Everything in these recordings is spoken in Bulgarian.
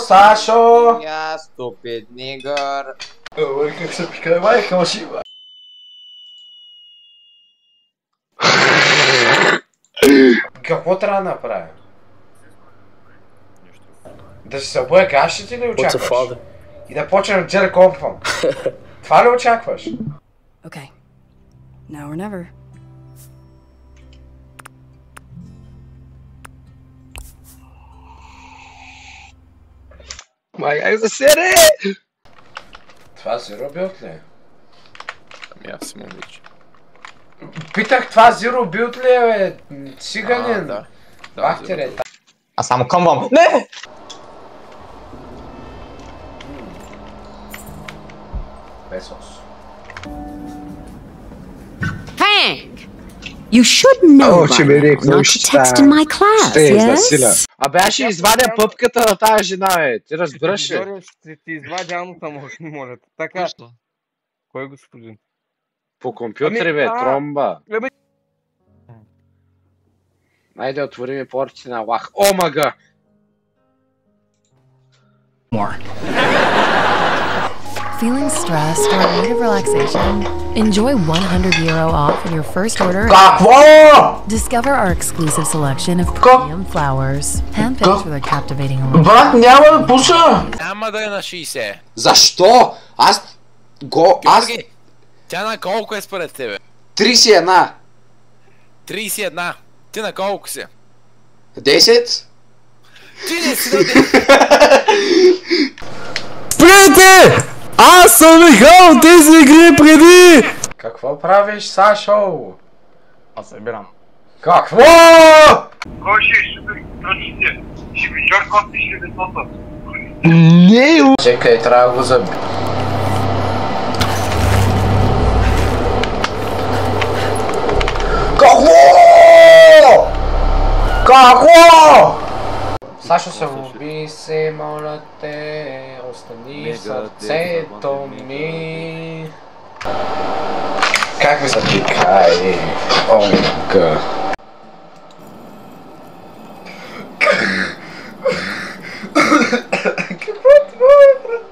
Сашо! Я ступид нигър. Ой, как се пика, майка си. Какво трябва да направя? Да се събуя гащите ли очакваш? И да почнем да джеркомпвам. Това ли очакваш? Okay. Now or never. Май, как за сере! Това Zero Build ли е? Ами аз съм обича. Питах това Zero Build ли е, бе? Циганин? Да. Бахтере. Аз само къмвам. Не! Песос. Hank! You should know by now not to text in my class, yes? Абе, аз ще извадя пъпката на тази жена, бе. Ти разбираш ли? Говорим, ще ти извадя анута, моля. Така. Кой господин? По компютъри, бе, тромба. Айде, отвори ми портите на лах. О, мага! Feeling stressed or in need of relaxation? Enjoy €100 off in your first order. Какво? Discover our exclusive selection of premium flowers, handpicked for their captivating aroma. Брат, няма да пуша! Няма да е на 60. Защо? Аз... Тя на колко е според тебе? 31. 31. Ти на колко си? 10? Ти не си на 10. Спрете! Аз съм играл тези игри преди! Какво правиш, Сашо? Аз събирам. Какво? Кой ще прочите? Ще ви чоркоти, ще ви тота. Не, Чекай, трябва да го заби. Какво? Какво? Сашо се уби се, моля те, остани сърцето ми. Как ми се чекай? О, мага. Какво е това, брат?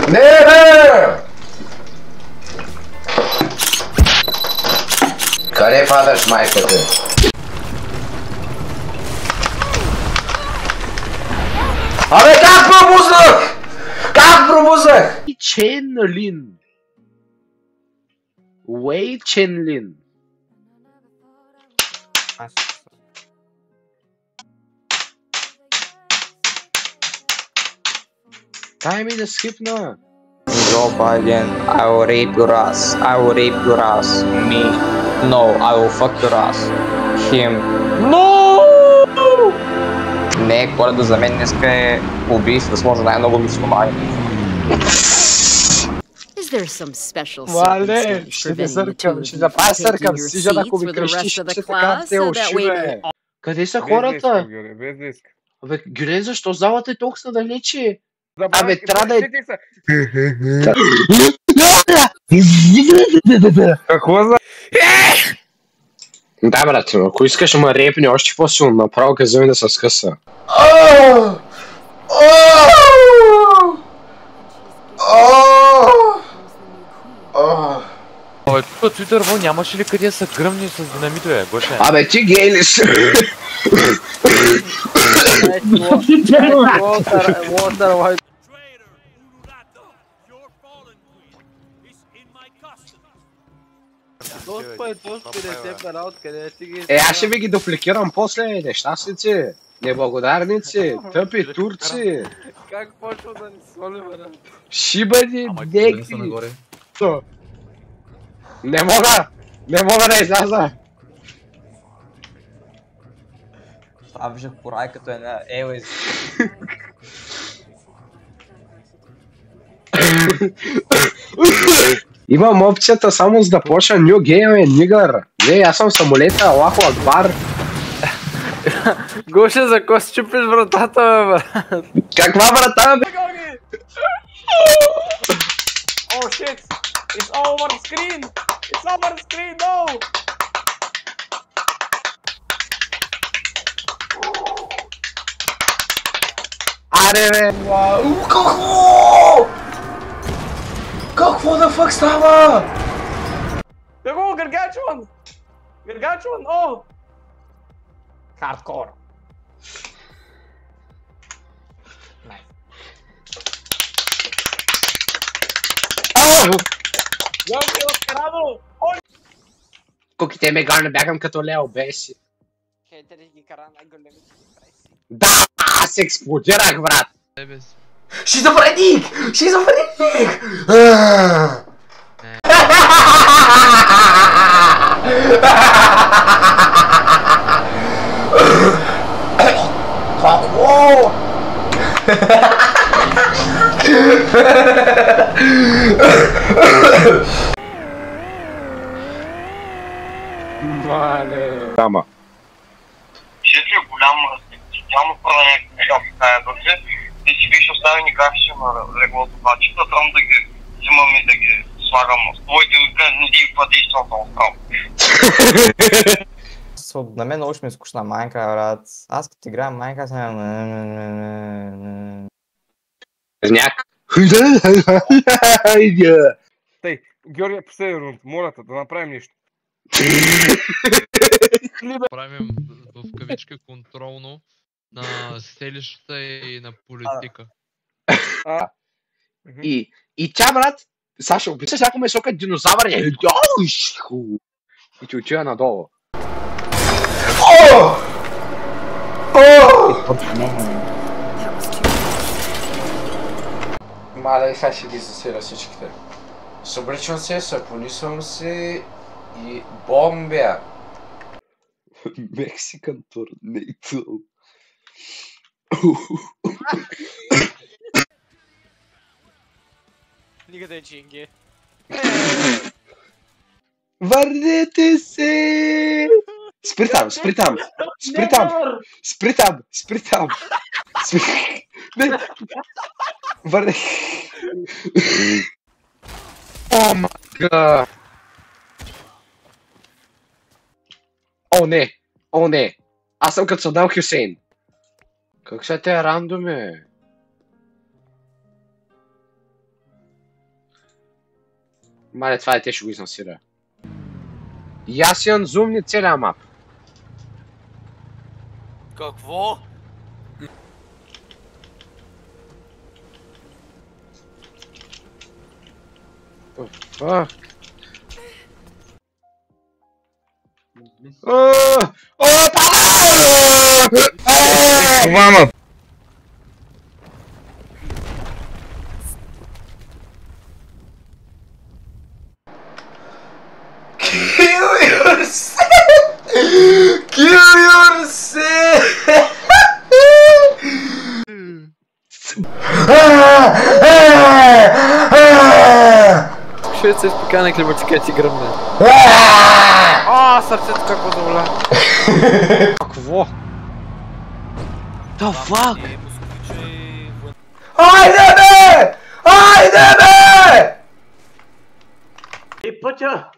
Не, бе! Къде падаш, майка ти? Абе, как пробузнах? Как пробузнах? Ченлин. Уей Ченлин. Дай ми да скипна. Joe Biden, I will rape your ass. I will rape your ass. Me. No, I will fuck your ass. Him. No! Не, Коледа за мен днеска е убийство, възможно най-много мусулмани. Is there some special Мале, ще те съркам, ще запая съркам си, жена, ако ми крещиш, ще така те уши, бе. Къде са хората? Без да иска. Абе, Гюлен, защо залата е толкова далече? Абе, трябва да е... Какво за... Да, брат, ако искаш ма репни още по-силно, направо казваме да се скъса. Тук Твитър вън нямаше ли къде са гръмни с динамитове, Гоше? Абе, ти гей ли си? Аз ще ви ги дупликирам после, нещастници, неблагодарници, тъпи турци. Как почва да ни соли, бе? Шибани, некви. Не мога да изляза. Това виждах порай като една Елиз. Имам опцията само за да почна New Game, нигър. Не, аз съм самолета, Аллаху Акбар. Гоше, за кой си чупиш вратата, бе, брат? Каква врата, бе? Oh shit! It's over the screen! It's over the screen, no! Аре бе! Какво? Какво да фак става? Бего, Гаргачван! Гаргачван, о! Хардкор. Куките ме гана, бягам като Лео, беси. Хейтери ги кара най-големите депресии. Да, аз експлодирах, брат! Шизофреник! Шизофреник! Какво? Мале... Тама. Ще ли голямо специално хора някакви шоки тая дължи и си биш оставени графичи на леглото бачета, там да ги взимам и да ги слагам на стол и не ги подействам на остров. На мен много ще ми е скучна майнка, брат. Аз като играя майнка съм... Зняк. Тъй, Георгия, последен рунд, моля те да направим нещо. Правим в кавичка контролно на селищата и на политика. И тя, брат, Саша, описаш ако ме сока динозавър и ти отива надолу. Мале, сега ще ги засира всичките. Събличам се, съпонисвам се и бомбя. Мексикан торнейто. Никъде чинги. Върнете се! Спри там, спри там! Спри там! Спри там! Спри там! Не! Върне! О, мага! О, не! О, не! Аз съм като Садам Хюсейн! Как са те рандоме? Мале, това е те ще го изнасира. Ясен зум ни целия мап. Какво? Fuck. Мама! Kill yourself! Kill yourself! Швед се изпикане климатика ти гръмне. Сърцето какво заболя. Какво? The fuck? Айде бе! Айде бе! И пътя!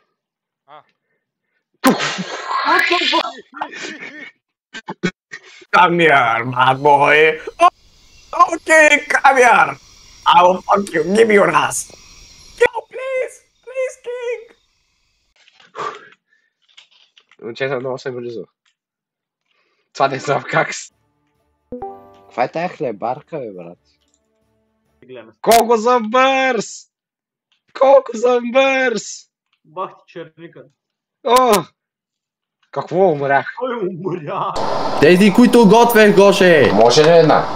Come here, my boy. Okay, come here. I will fuck you. Give me your ass. Kill, please! Please, King! Честно, много се близо. Това не знам как. Каква е тая хлебарка, бе, брат? Колко съм бърз! Колко съм бърз! Бах ти черника. О! Какво умрях? Кой умря? Тези, които готвех, Гоше! Може ли една?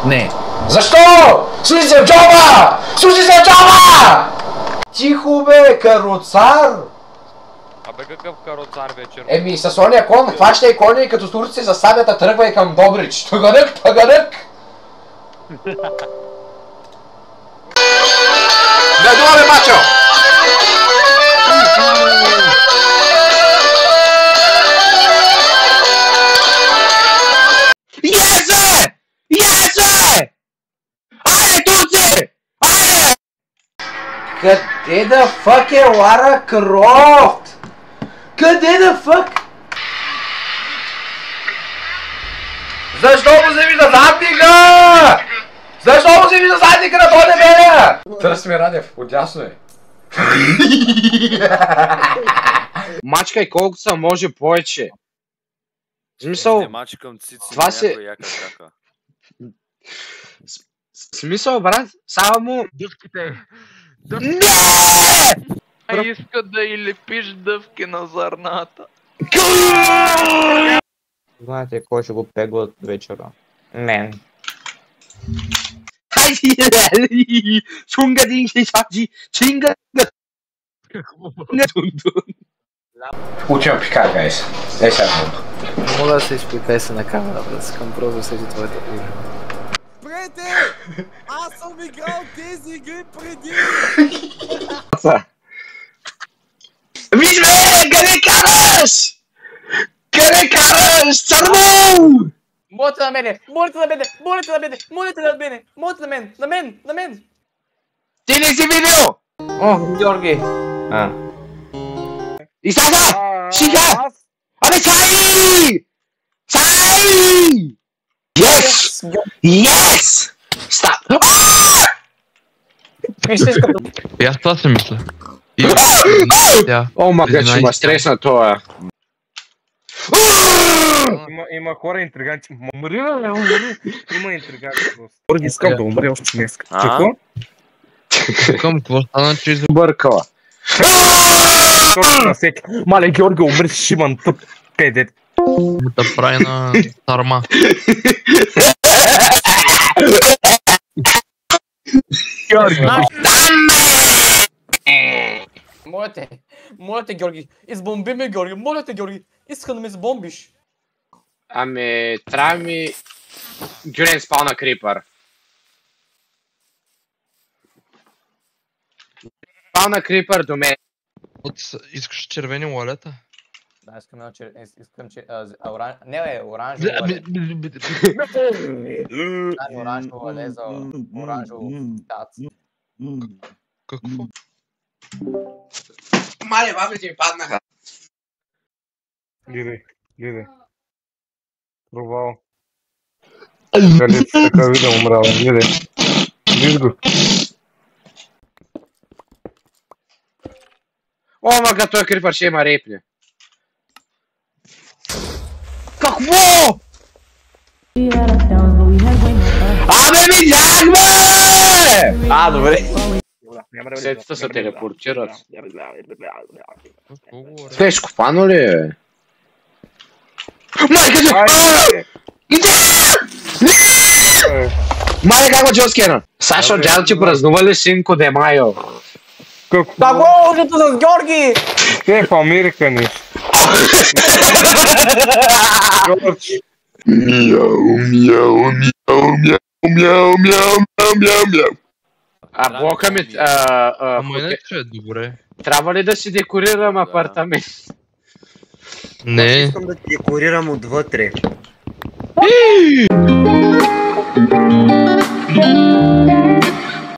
Не. Защо? Слушай се в джоба! Слушай се в джоба! Тихо бе, каруцар! Абе какъв каруцар вечер? Еми, с ония кон, хващай коня и като турци засадят, а тръгвай към Добрич. Тагарък, тагарък! Не доле, мачо! Езе! Езе! Айде, турци! Айде! Къде да фък е Лара Крофт? Къде да фък? Защо го вземи да заднига? Защо си вижда задника на този мене? Търси ми Радев, отдясно е. Мачкай колкото са може повече. В смисъл... Това си... В смисъл, брат, само... Дъвките! Не! Иска да и лепиш дъвки на зърната. Знаете кой ще го пегла от вечера? Мен. Чунга динги шаджи, чинга... Учим пикар, гайс. Ей сега. Мога да се изпикай се на камера, да се към просто следи твоята игра. Спрете! Аз съм играл тези игри преди! Виж ме! Къде караш? Къде караш? Църно! Молите на мене! Молите на мене! Молите на мене! Молите на мене! Молите на мен! На мен! На мен! Ти не си видео! О, Георги! И сега! Сега! Абе, Сай! Сай! Yes! Yes! Stop! И аз това си мисля. О, мага, че ма стресна това. Има хора интриганти. Умри, бе, умри. Има интриганти. Георги, искам да умре още днес. Какво? Искам, какво стана, че Бъркала. Мале, Георги, умри с Шиман тук. Къде? да прави на сарма. Моля те, Георги, избомби ме, Георги, моля те, Георги, иска да ме избомбиш. Ами, трябва ми... Гюрен спална крипър. Спална крипър до мен. Искаш червени лалета? Да, искам оранжево лале. Оранжево лале за оранжево тац. Какво? Мале, бабите ми паднаха. Гледай. Провал. Галец така вида умрала, гледай. Виж го. О, мага, той крипър ще има репли. Какво? Абе, видях, бе! А, добре. Сетите се телепортират. Тежко фано ли е? Майка ти! Иди! Мале, как го Джоскена? Сашо Джалчи празнували Синко де Майо. Какво ужето с Георги? Те в Америка ни. Мяу. А блока ми... Ама иначе е добре. Трябва ли да си декорирам апартамент? Не. Искам да ти декорирам отвътре.